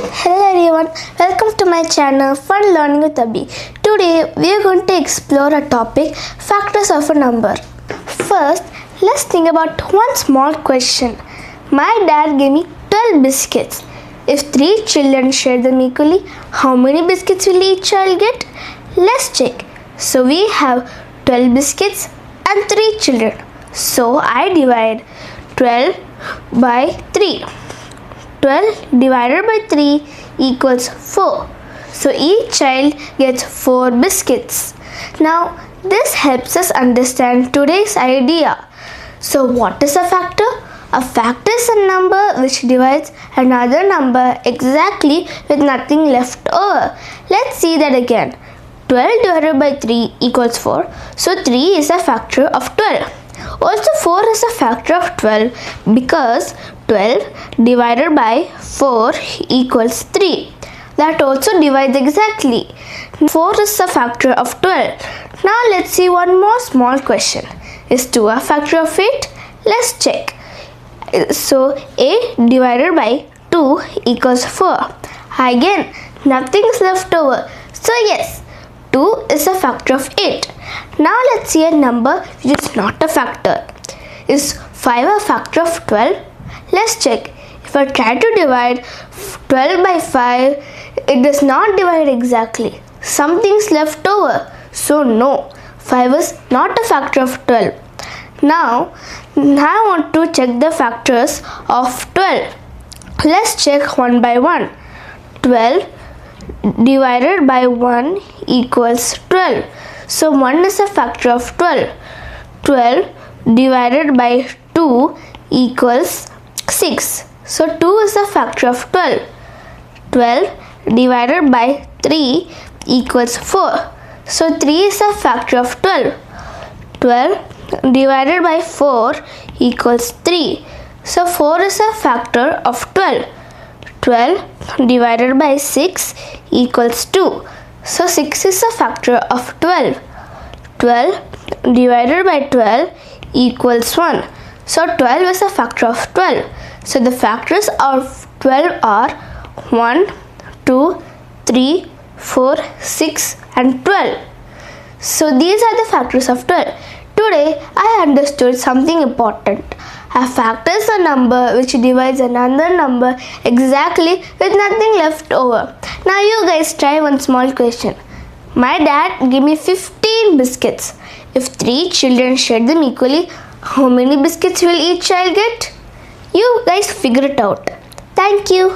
Hello everyone, welcome to my channel Fun Learning with Abhi. Today we are going to explore a topic, factors of a number. First, let's think about one small question. My dad gave me 12 biscuits. If 3 children share them equally, how many biscuits will each child get? Let's check. So we have 12 biscuits and 3 children. So I divide 12 by 3. 12 divided by 3 equals 4. So each child gets 4 biscuits. Now this helps us understand today's idea. So what is a factor? A factor is a number which divides another number exactly with nothing left over. Let's see that again. 12 divided by 3 equals 4. So 3 is a factor of 12. Also 4 is a factor of 12 because 12 divided by 4 equals 3. That also divides exactly. 4 is a factor of 12. Now let's see one more small question. Is 2 a factor of 8? Let's check. So 8 divided by 2 equals 4. Again, nothing is left over. So yes, 2 is a factor of 8. Now let's see a number which is not a factor. Is 5 a factor of 12? Let's check. If I try to divide 12 by 5, it does not divide exactly. Something's left over. So no, 5 is not a factor of 12. Now I want to check the factors of 12. Let's check one by one. 12 divided by 1 equals 12. So 1 is a factor of 12. 12 divided by 2 equals 6. So 2 is a factor of 12. 12 divided by 3 equals 4. So 3 is a factor of 12. 12 divided by 4 equals 3. So 4 is a factor of 12. 12 divided by 6 equals 2. So 6 is a factor of 12. 12 divided by 12 equals 1. So 12 is a factor of 12. So the factors of 12 are 1, 2, 3, 4, 6 and 12. So these are the factors of 12. Today I understood something important. A factor is a number which divides another number exactly with nothing left over. Now you guys try one small question. My dad gave me 15 biscuits. If 3 children share them equally, how many biscuits will each child get? You guys figure it out. Thank you.